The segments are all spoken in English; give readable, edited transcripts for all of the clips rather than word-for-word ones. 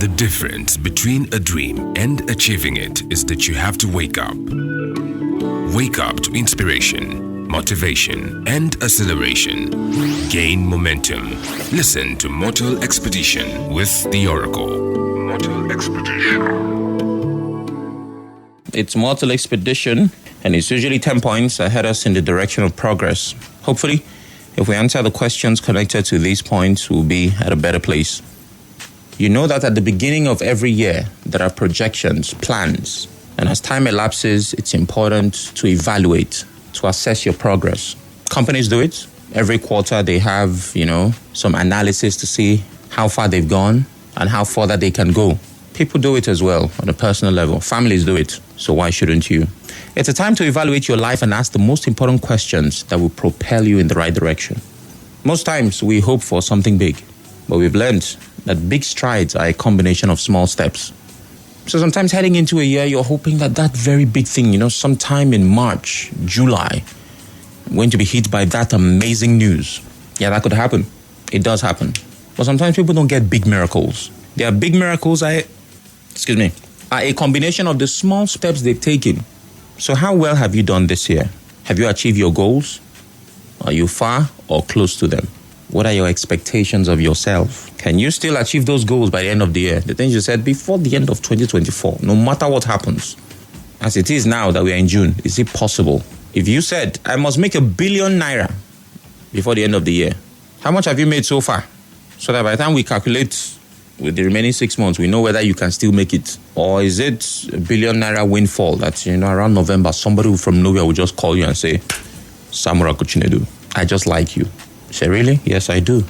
The difference between a dream and achieving it is that you have to wake up. Wake up to inspiration, motivation, and acceleration. Gain momentum. Listen to Mortal Expedition with the Oracle. Mortal Expedition. It's Mortal Expedition, and it's usually 10 points ahead us in the direction of progress. Hopefully, if we answer the questions connected to these points, we'll be at a better place. You know that at the beginning of every year, there are projections, plans, and as time elapses, it's important to evaluate, to assess your progress. Companies do it. Every quarter, they have, some analysis to see how far they've gone and how further they can go. People do it as well on a personal level. Families do it. So why shouldn't you? It's a time to evaluate your life and ask the most important questions that will propel you in the right direction. Most times, we hope for something big, but we've learned that big strides are a combination of small steps. So sometimes heading into a year, you're hoping that very big thing, sometime in March, July, I'm going to be hit by that amazing news. Yeah, that could happen. It does happen. But sometimes people don't get big miracles. Their big miracles are a combination of the small steps they've taken. So how well have you done this year? Have you achieved your goals? Are you far or close to them? What are your expectations of yourself? Can you still achieve those goals by the end of the year? The things you said before the end of 2024, no matter what happens. As it is now that we are in June, is it possible? If you said, I must make ₦1 billion before the end of the year, how much have you made so far? So that by the time we calculate with the remaining 6 months, we know whether you can still make it. Or is it ₦1 billion windfall that, around November, somebody from nowhere will just call you and say, Samura Kuchinedu, I just like you. Say, really? Yes, I do.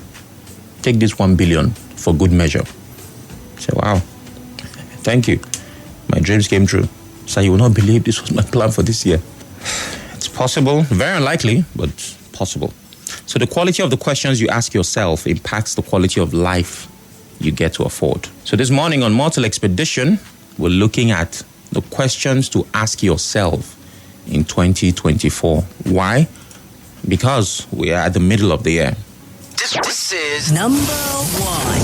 Take this 1 billion for good measure. Say, wow, thank you. My dreams came true. So you will not believe this was my plan for this year. It's possible, very unlikely, but possible. So the quality of the questions you ask yourself impacts the quality of life you get to afford. So this morning on Mortal Expedition, we're looking at the questions to ask yourself in 2024. Why? Because we are at the middle of the year. This is number one.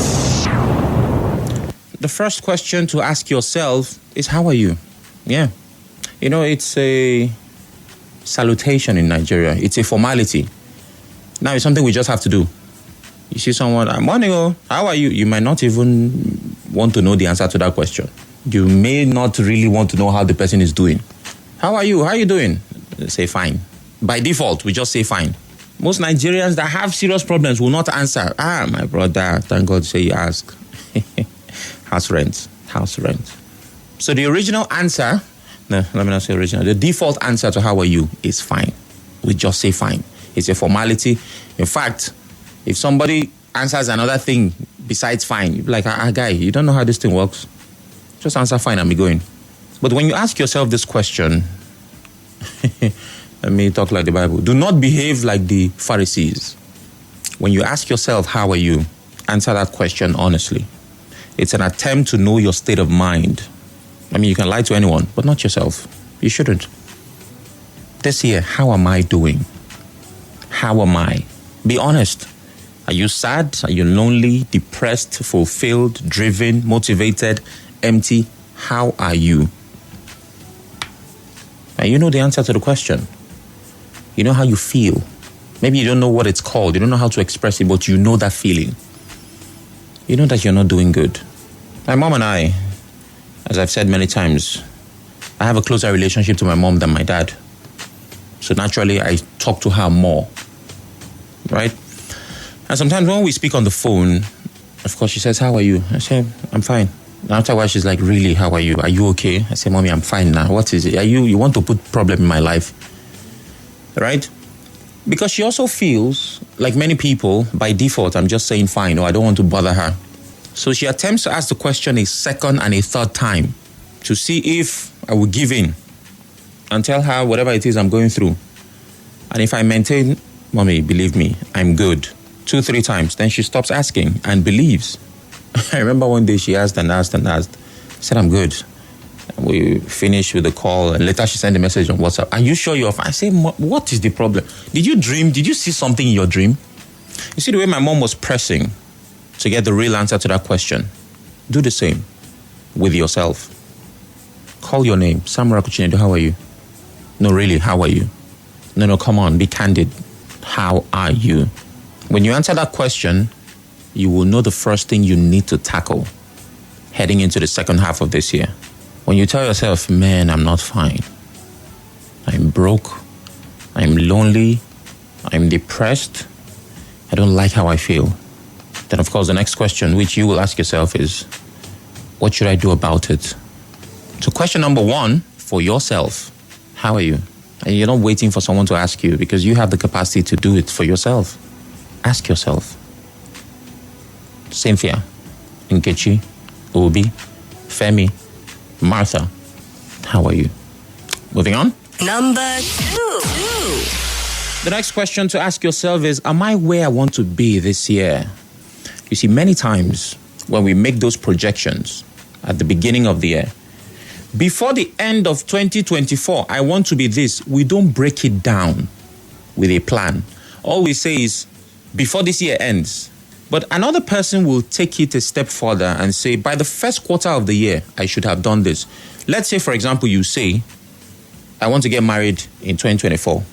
The first question to ask yourself is, how are you? Yeah. It's a salutation in Nigeria. It's a formality. Now it's something we just have to do. You see someone, morning, how are you? You might not even want to know the answer to that question. You may not really want to know how the person is doing. How are you? How are you doing? They say fine. By default, we just say fine. Most Nigerians that have serious problems will not answer. My brother, thank God say you ask. House rent. So the original answer, no, let me not say original. The default answer to how are you is fine. We just say fine. It's a formality. In fact, if somebody answers another thing besides fine, you'll be like, guy, you don't know how this thing works. Just answer fine and be going. But when you ask yourself this question, let me talk like the Bible. Do not behave like the Pharisees. When you ask yourself, how are you? Answer that question honestly. It's an attempt to know your state of mind. You can lie to anyone, but not yourself. You shouldn't. This year, how am I doing? How am I? Be honest. Are you sad? Are you lonely, depressed, fulfilled, driven, motivated, empty? How are you? And you know the answer to the question. You know how you feel. Maybe you don't know what it's called. You don't know how to express it, but you know that feeling. You know that you're not doing good. My mom and I, as I've said many times, I have a closer relationship to my mom than my dad. So naturally, I talk to her more. Right? And sometimes when we speak on the phone, of course, she says, how are you? I say, I'm fine. And after a while, she's like, really, how are you? Are you okay? I say, Mommy, I'm fine now. What is it? You want to put problem in my life? Right? Because she also feels, like many people, by default, I'm just saying fine, or I don't want to bother her. So she attempts to ask the question a second and a third time to see if I will give in and tell her whatever it is I'm going through. And if I maintain, Mommy, believe me, I'm good, 2-3 times, then she stops asking and believes. I remember one day she asked and asked. I said, I'm good. We finished with the call, and later she sent a message on WhatsApp. Are you sure you're fine? I said, what is the problem? Did you dream? Did you see something in your dream? You see the way my mom was pressing to get the real answer to that question. Do the same with yourself. Call your name. Samura Kuchinedu, how are you? No, really, how are you? No, come on, be candid. How are you? When you answer that question, you will know the first thing you need to tackle heading into the second half of this year. When you tell yourself, man, I'm not fine. I'm broke. I'm lonely. I'm depressed. I don't like how I feel. Then, of course, the next question which you will ask yourself is, what should I do about it? So question number one for yourself, how are you? And you're not waiting for someone to ask you because you have the capacity to do it for yourself. Ask yourself. Cynthia, Nkechi, Obi, Femi, Martha, how are you? Moving on. Number 2. The next question to ask yourself is, am I where I want to be this year? You see, many times when we make those projections at the beginning of the year, before the end of 2024, I want to be this, we don't break it down with a plan. All we say is, before this year ends. But another person will take it a step further and say, by the first quarter of the year, I should have done this. Let's say, for example, you say, I want to get married in 2024.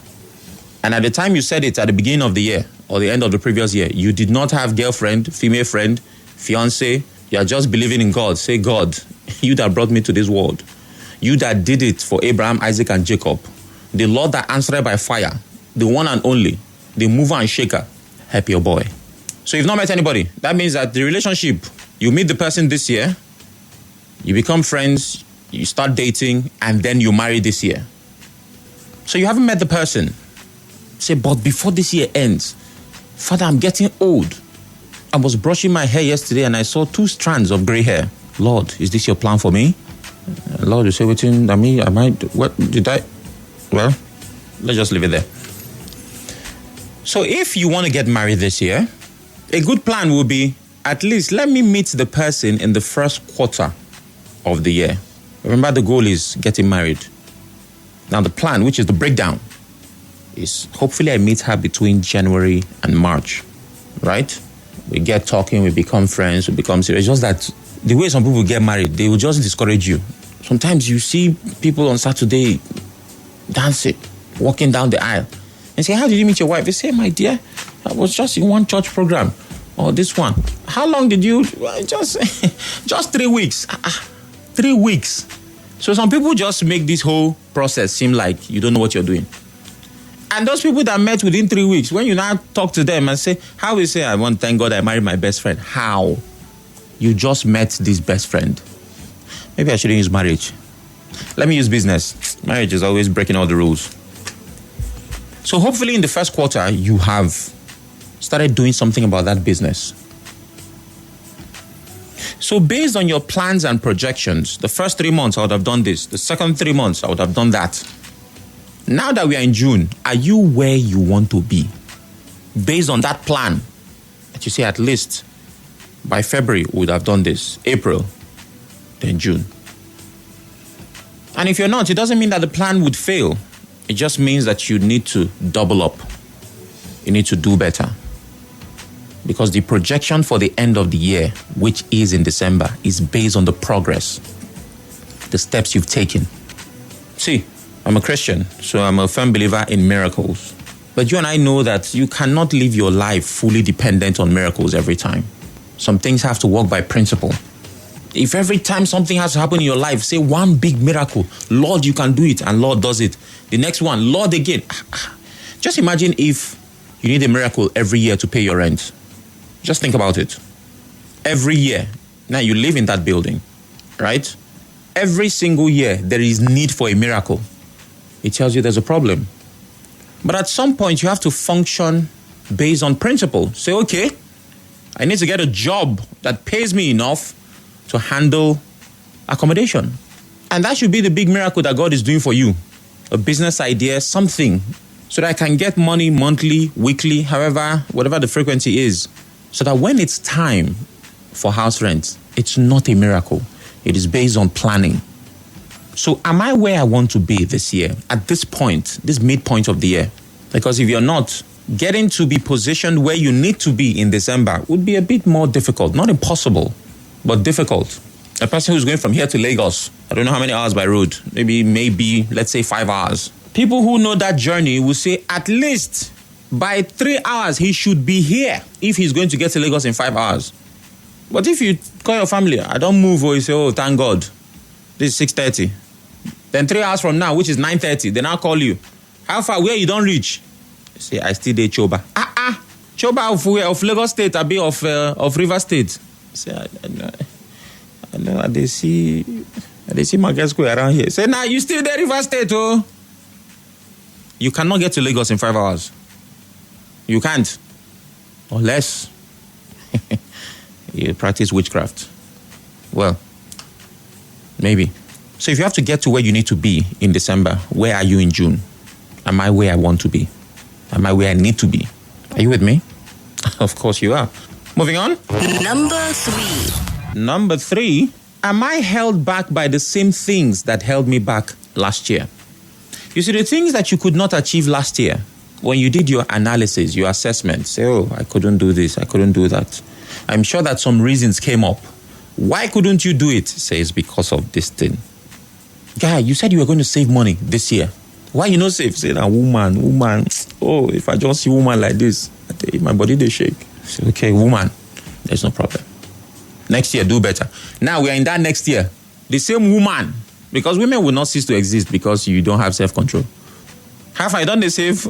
And at the time you said it at the beginning of the year or the end of the previous year, you did not have girlfriend, female friend, fiance. You are just believing in God. Say, God, you that brought me to this world. You that did it for Abraham, Isaac, and Jacob. The Lord that answered by fire. The one and only. The mover and shaker. Help your boy. So you've not met anybody. That means that the relationship, you meet the person this year, you become friends, you start dating, and then you marry this year. So you haven't met the person. Say, but before this year ends, Father, I'm getting old. I was brushing my hair yesterday and I saw 2 strands of gray hair. Lord, is this your plan for me? Lord, you say, what did I? Well, let's just leave it there. So if you want to get married this year, a good plan will be, at least let me meet the person in the first quarter of the year. Remember, the goal is getting married. Now the plan, which is the breakdown, is hopefully I meet her between January and March, right? We get talking, we become friends, we become serious. It's just that the way some people get married, they will just discourage you. Sometimes you see people on Saturday dancing, walking down the aisle, and say, how did you meet your wife? They say, my dear, I was just in one church program, or this one. How long did you? Just 3 weeks. 3 weeks. So some people just make this whole process seem like you don't know what you're doing. And those people that met within 3 weeks, when you now talk to them and say, how we say, I want to thank God I married my best friend. How? You just met this best friend. Maybe I shouldn't use marriage. Let me use business. Marriage is always breaking all the rules. So hopefully in the first quarter, you have started doing something about that business. So based on your plans and projections, the first 3 months I would have done this. The second 3 months I would have done that. Now that we are in June, are you where you want to be? Based on that plan, that you say at least by February we would have done this. April, then June. And if you're not, it doesn't mean that the plan would fail. It just means that you need to double up. You need to do better. Because the projection for the end of the year, which is in December, is based on the progress, the steps you've taken. See, I'm a Christian, so I'm a firm believer in miracles. But you and I know that you cannot live your life fully dependent on miracles every time. Some things have to work by principle. If every time something has to happen in your life, say one big miracle, Lord, you can do it, and Lord does it. The next one, Lord again. Just imagine if you need a miracle every year to pay your rent. Just think about it. Every year. Now you live in that building, right? Every single year, there is need for a miracle. It tells you there's a problem. But at some point, you have to function based on principle. Say, okay, I need to get a job that pays me enough to handle accommodation. And that should be the big miracle that God is doing for you. A business idea, something, so that I can get money monthly, weekly, however, whatever the frequency is, so that when it's time for house rent, it's not a miracle. It is based on planning. So am I where I want to be this year, at this point, this midpoint of the year? Because if you're not, getting to be positioned where you need to be in December would be a bit more difficult, not impossible. but difficult. A person who's going from here to Lagos, I don't know how many hours by road, maybe, let's say 5 hours. People who know that journey will say at least by 3 hours he should be here if he's going to get to Lagos in 5 hours. But if you call your family, I don't move, or you say, oh, thank God, this is 6:30. Then 3 hours from now, which is 9:30, they now call you. How far? Where you don't reach? You say, I still dey Choba. Choba of Lagos State, I be of River State. Say, I know, they see Market Square around here. Say, nah, you still there, River State, oh. You cannot get to Lagos in 5 hours. You can't. Unless you practice witchcraft. Well, maybe. So if you have to get to where you need to be in December, where are you in June? Am I where I want to be? Am I where I need to be? Are you with me? Of course you are. Moving on. Number three, am I held back by the same things that held me back last year? You see, the things that you could not achieve last year, when you did your analysis, your assessment, say, oh, I couldn't do this, I couldn't do that. I'm sure that some reasons came up. Why couldn't you do it? Say, it's because of this thing. Guy, you said you were going to save money this year. Why you not save? Say, woman. Oh, if I just see woman like this, my body they shake. Say, okay, woman, there's no problem. Next year, do better. Now we are in that next year. The same woman, because women will not cease to exist because you don't have self-control. How far don't they save?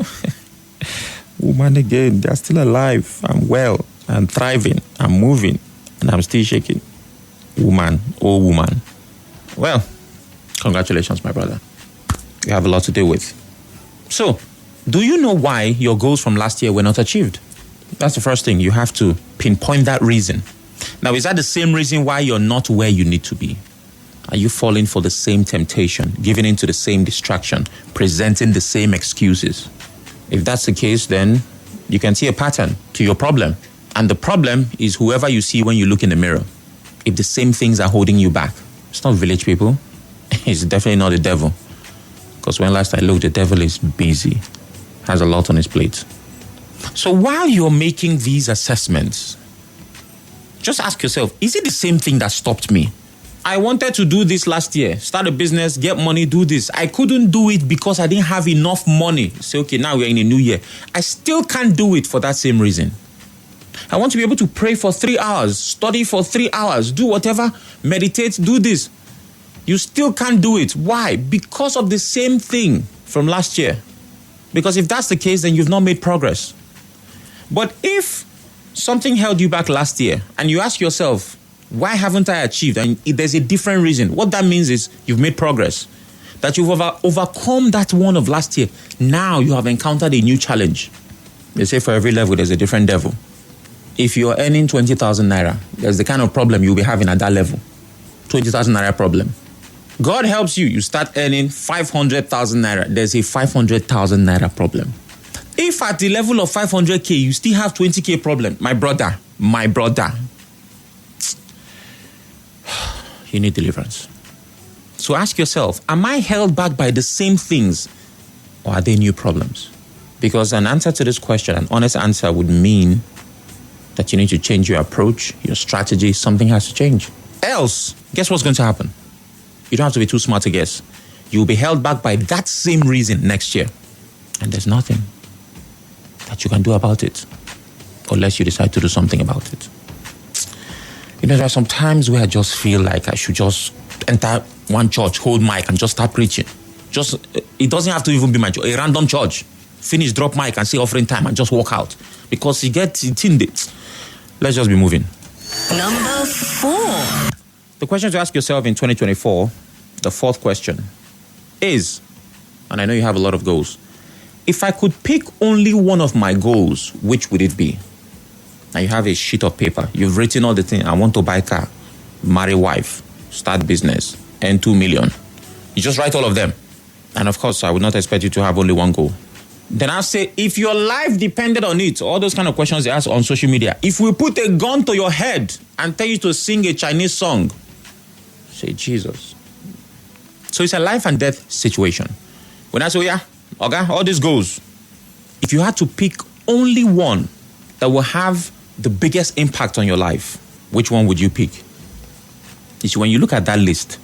Woman again, they're still alive. I'm well. I'm thriving. I'm moving. And I'm still shaking. Woman, oh woman. Well, congratulations, my brother. You have a lot to deal with. So, do you know why your goals from last year were not achieved? That's the first thing. You have to pinpoint that reason. Now, is that the same reason why you're not where you need to be? Are you falling for the same temptation, giving into the same distraction, presenting the same excuses? If that's the case, then you can see a pattern to your problem. And the problem is whoever you see when you look in the mirror. If the same things are holding you back, it's not village people. It's definitely not the devil. Because when last I looked, the devil is busy, has a lot on his plate. So while you're making these assessments, just ask yourself, is it the same thing that stopped me? I wanted to do this last year, start a business, get money, do this. I couldn't do it because I didn't have enough money. Say, okay, now we're in a new year. I still can't do it for that same reason. I want to be able to pray for 3 hours, study for 3 hours, do whatever, meditate, do this. You still can't do it. Why? Because of the same thing from last year. Because if that's the case, then you've not made progress. But if something held you back last year and you ask yourself, why haven't I achieved? And there's a different reason. What that means is you've made progress. That you've overcome that one of last year. Now you have encountered a new challenge. They say for every level, there's a different devil. If you're earning 20,000 naira, there's the kind of problem you'll be having at that level. 20,000 naira problem. God helps you. You start earning 500,000 naira. There's a 500,000 naira problem. If at the level of 500K, you still have 20K problem, my brother, you need deliverance. So ask yourself, am I held back by the same things or are they new problems? Because an answer to this question, an honest answer would mean that you need to change your approach, your strategy, something has to change. Else, guess what's going to happen? You don't have to be too smart to guess. You'll be held back by that same reason next year. And there's nothing that you can do about it unless you decide to do something about it. You know, there are some times where I just feel like I should just enter one church, hold mic, and just start preaching. It doesn't have to even be my church, a random church. Finish, drop mic, and say offering time, and just walk out. Because you get it in there. Let's just be moving. Number 4. The question to ask yourself in 2024, the fourth question, is, and I know you have a lot of goals, if I could pick only one of my goals, which would it be? Now you have a sheet of paper. You've written all the things. I want to buy a car, marry wife, start business, earn 2 million. You just write all of them. And of course, I would not expect you to have only one goal. Then I'll say, if your life depended on it, all those kind of questions they ask on social media, if we put a gun to your head and tell you to sing a Chinese song, say Jesus. So it's a life and death situation. When I say, yeah, okay, all this goes. If you had to pick only one that will have the biggest impact on your life, which one would you pick? is when you look at that list,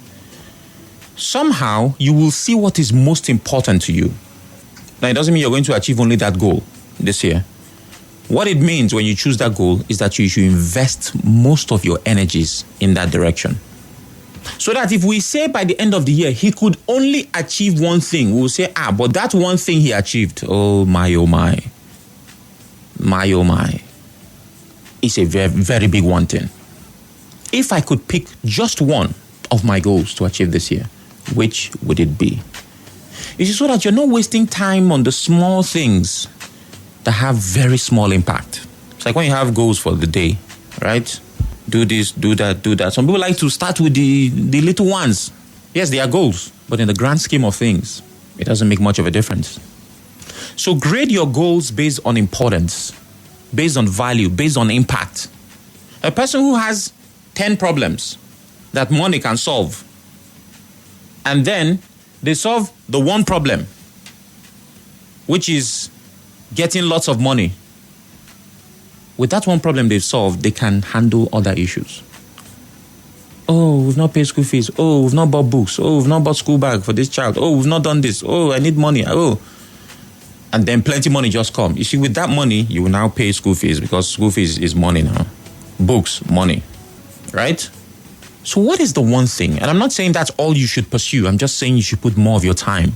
somehow you will see what is most important to you. Now, it doesn't mean you're going to achieve only that goal this year. What it means when you choose that goal is that you should invest most of your energies in that direction. So that if we say by the end of the year, he could only achieve one thing, we'll say, but that one thing he achieved, oh my. It's a very, very big one thing. If I could pick just one of my goals to achieve this year, which would it be? It is so that you're not wasting time on the small things that have very small impact. It's like when you have goals for the day, right? Do this, do that. Some people like to start with the little ones. Yes, they are goals, but in the grand scheme of things, it doesn't make much of a difference. So grade your goals based on importance, based on value, based on impact. A person who has 10 problems that money can solve, and then they solve the one problem, which is getting lots of money. With that one problem they've solved, they can handle other issues. Oh, we've not paid school fees. Oh, we've not bought books. Oh, we've not bought school bag for this child. Oh, we've not done this. Oh, I need money. Oh. And then plenty money just come. You see, with that money, you will now pay school fees because school fees is money now. Books, money. Right? So what is the one thing? And I'm not saying that's all you should pursue. I'm just saying you should put more of your time.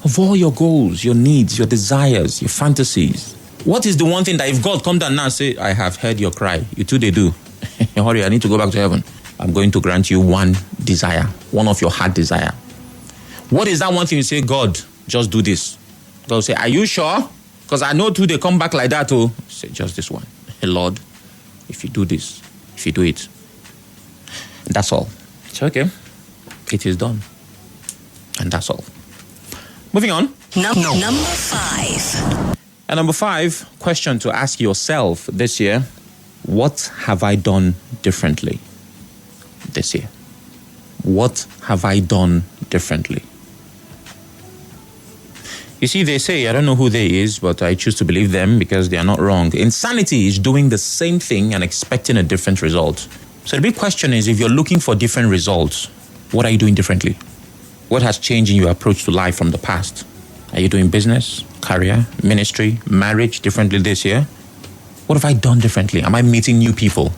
Of all your goals, your needs, your desires, your fantasies. What is the one thing that if God come down now and say, I have heard your cry. You too, they do. Hurry, I need to go back to heaven. I'm going to grant you one desire. One of your heart desire. What is that one thing you say, God, just do this? God will say, are you sure? Because I know too, they come back like that too. Say, just this one. Hey, Lord, if you do this, if you do it, that's all. It's okay. It is done. And that's all. Moving on. Number 5. And number 5, question to ask yourself this year. What have I done differently this year? What have I done differently? You see, they say, I don't know who they is, but I choose to believe them because they are not wrong. Insanity is doing the same thing and expecting a different result. So the big question is, if you're looking for different results, what are you doing differently? What has changed in your approach to life from the past? Are you doing business, career, ministry, marriage differently this year? What have I done differently? Am I meeting new people?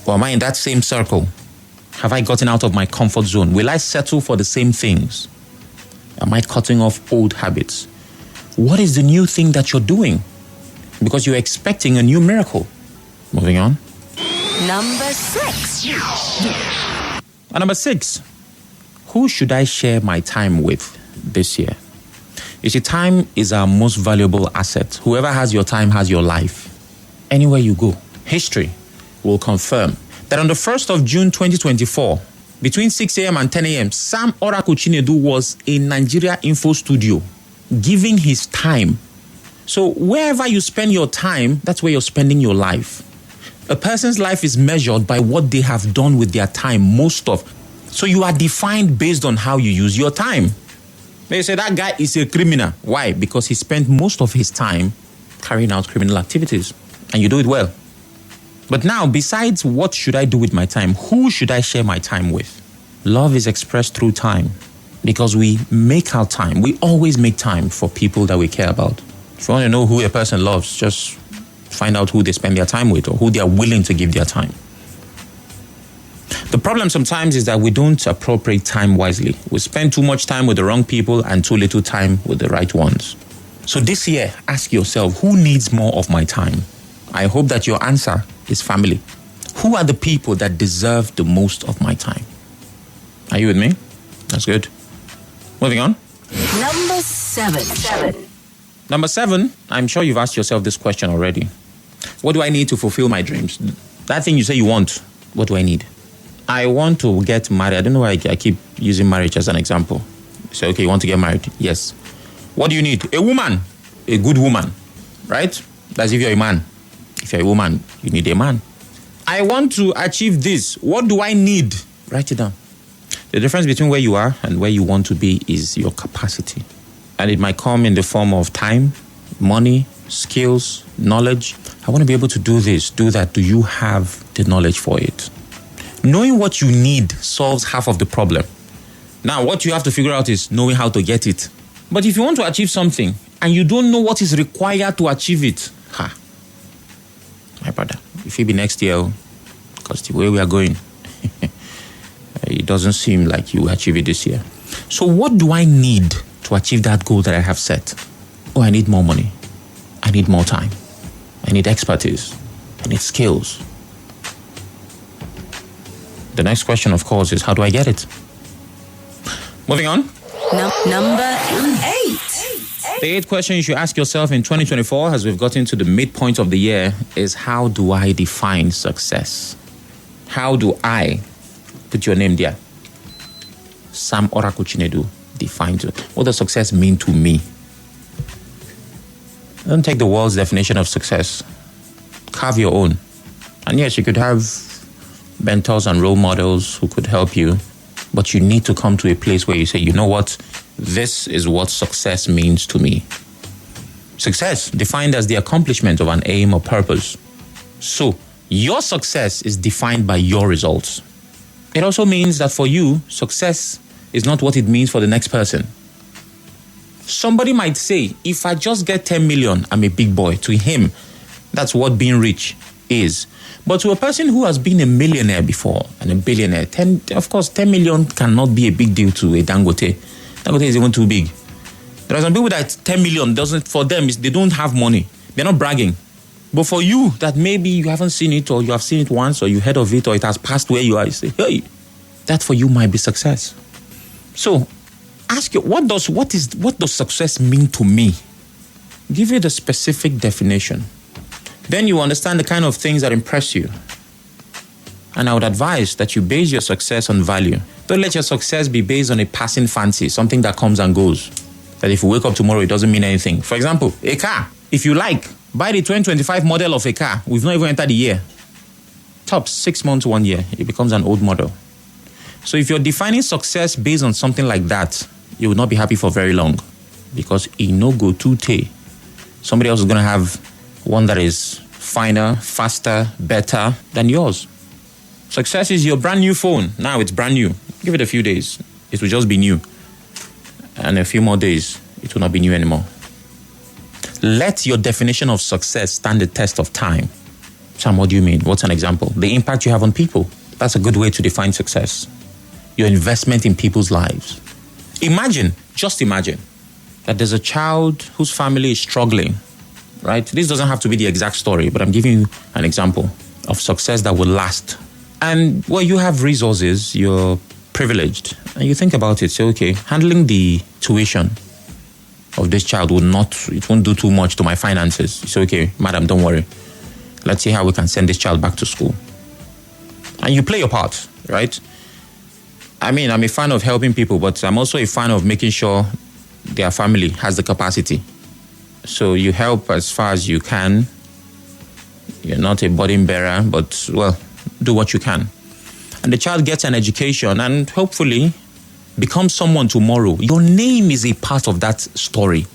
Or am I in that same circle? Have I gotten out of my comfort zone? Will I settle for the same things? Am I cutting off old habits? What is the new thing that you're doing? Because you're expecting a new miracle. Moving on. Number 6. And number 6, who should I share my time with this year? You see, time is our most valuable asset. Whoever has your time has your life. Anywhere you go, history will confirm that on the 1st of June 2024, between 6 a.m. and 10 a.m., Sam Oracle Chinedu was in Nigeria Info Studio, giving his time. So wherever you spend your time, that's where you're spending your life. A person's life is measured by what they have done with their time, most of. So you are defined based on how you use your time. They say that guy is a criminal. Why? Because he spent most of his time carrying out criminal activities. And you do it well. But now, besides what should I do with my time, who should I share my time with? Love is expressed through time. Because we make our time. We always make time for people that we care about. If you want to know who a person loves, just find out who they spend their time with or who they are willing to give their time. The problem sometimes is that we don't appropriate time wisely. We spend too much time with the wrong people and too little time with the right ones. So this year, ask yourself, who needs more of my time? I hope that your answer is family. Who are the people that deserve the most of my time? Are you with me? That's good. Moving on. Number 7. Number 7, I'm sure you've asked yourself this question already. What do I need to fulfill my dreams? That thing you say you want, what do I need? I want to get married. I don't know why I keep using marriage as an example. So, okay, you want to get married? Yes. What do you need? A woman. A good woman. Right? That's if you're a man. If you're a woman, you need a man. I want to achieve this. What do I need? Write it down. The difference between where you are and where you want to be is your capacity. And it might come in the form of time, money, skills, knowledge. I want to be able to do this, do that. Do you have the knowledge for it? Knowing what you need solves half of the problem. Now, what you have to figure out is knowing how to get it. But if you want to achieve something and you don't know what is required to achieve it, my brother, if it be next year, because the way we are going, it doesn't seem like you achieve it this year. So what do I need to achieve that goal that I have set? Oh, I need more money. I need more time. I need expertise. I need skills. The next question, of course, is how do I get it? Moving on. Number 8. The eighth question you should ask yourself in 2024, as we've gotten to the midpoint of the year, is how do I define success? How do I, put your name there, Sam Oraku Chinedu, define it? What does success mean to me? Don't take the world's definition of success. Carve your own. And yes, you could have mentors and role models who could help you, but you need to come to a place where you say, you know what? This is what success means to me. Success, defined as the accomplishment of an aim or purpose. So, your success is defined by your results. It also means that for you, success is not what it means for the next person. Somebody might say, if I just get 10 million, I'm a big boy. To him, that's what being rich is. But to a person who has been a millionaire before and a billionaire, 10 million cannot be a big deal to a Dangote. Dangote is even too big. There are some people that 10 million doesn't, for them, they don't have money. They're not bragging. But for you, that maybe you haven't seen it, or you have seen it once, or you heard of it, or it has passed where you are, you say, hey, that for you might be success. So, ask you, what does success mean to me? Give it a specific definition. Then you understand the kind of things that impress you. And I would advise that you base your success on value. Don't let your success be based on a passing fancy, something that comes and goes. That if you wake up tomorrow, it doesn't mean anything. For example, a car. If you like, buy the 2025 model of a car. We've not even entered the year. Top 6 months, 1 year, it becomes an old model. So if you're defining success based on something like that, you will not be happy for very long. Because in no go too somebody else is going to have one that is finer, faster, better than yours. Success is your brand new phone. Now it's brand new. Give it a few days. It will just be new. And a few more days, it will not be new anymore. Let your definition of success stand the test of time. Sam, what do you mean? What's an example? The impact you have on people. That's a good way to define success. Your investment in people's lives. Just imagine that there's a child whose family is struggling, right? This doesn't have to be the exact story, but I'm giving you an example of success that will last. And well, you have resources, you're privileged, and you think about it, say, okay, handling the tuition of this child it won't do too much to my finances. You say, okay, madam, don't worry. Let's see how we can send this child back to school. And you play your part, right? I mean, I'm a fan of helping people, but I'm also a fan of making sure their family has the capacity. So you help as far as you can. You're not a burden bearer, but, well, do what you can. And the child gets an education and hopefully becomes someone tomorrow. Your name is a part of that story.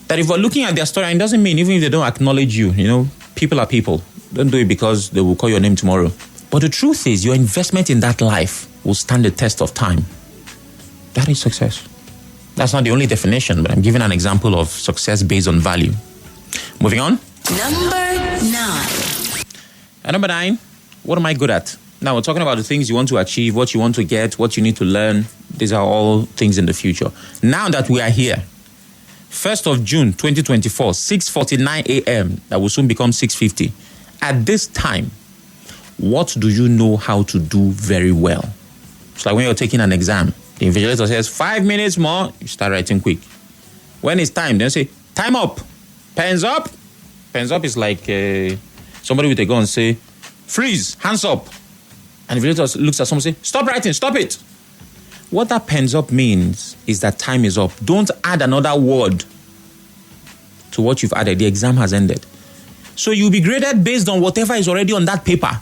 That if we're looking at their story, and it doesn't mean even if they don't acknowledge you, people are people. Don't do it because they will call your name tomorrow. But the truth is, your investment in that life will stand the test of time. That is success. That's not the only definition, but I'm giving an example of success based on value. Moving on. Number 9. And number 9, what am I good at? Now, we're talking about the things you want to achieve, what you want to get, what you need to learn. These are all things in the future. Now that we are here, 1st of June, 2024, 6:49 a.m., that will soon become 6:50. At this time, what do you know how to do very well? It's like when you're taking an exam. The invigilator says, 5 minutes more, you start writing quick. When it's time, they say, time up. Pens up. Pens up is like somebody with a gun say, freeze, hands up. And the invigilator looks at someone and says, stop writing, stop it. What that pens up means is that time is up. Don't add another word to what you've added. The exam has ended. So you'll be graded based on whatever is already on that paper.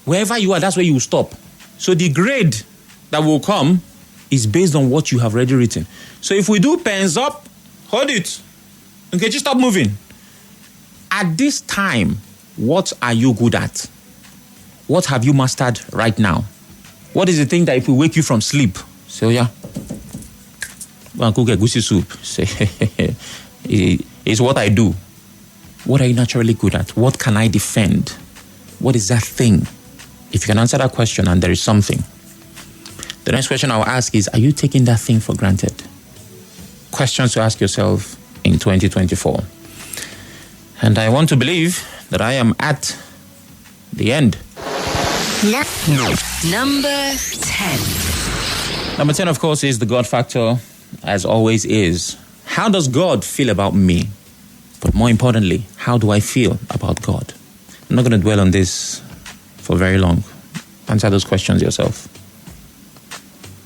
Wherever you are, that's where you will stop. So the grade that will come is based on what you have already written. So if we do pens up, hold it. Okay, just stop moving. At this time, what are you good at? What have you mastered right now? What is the thing that if we wake you from sleep, say, oh yeah, go and cook a goosey soup. Say, it's what I do. What are you naturally good at? What can I defend? What is that thing? If you can answer that question and there is something, the next question I'll ask is, are you taking that thing for granted? Questions to ask yourself in 2024. And I want to believe that I am at the end. Number 10. Number 10, of course, is the God factor, as always is. How does God feel about me? But more importantly, how do I feel about God? I'm not going to dwell on this for very long. Answer those questions yourself.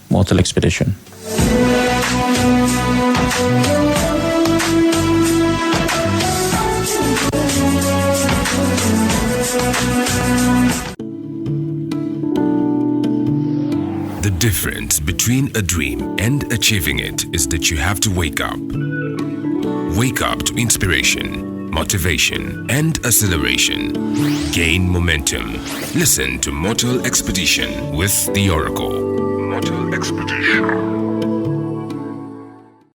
Mortal Expedition. The difference between a dream and achieving it is that you have to wake up. Wake up to inspiration, motivation, and acceleration. Gain momentum. Listen to Mortal Expedition with the Oracle. Mortal Expedition.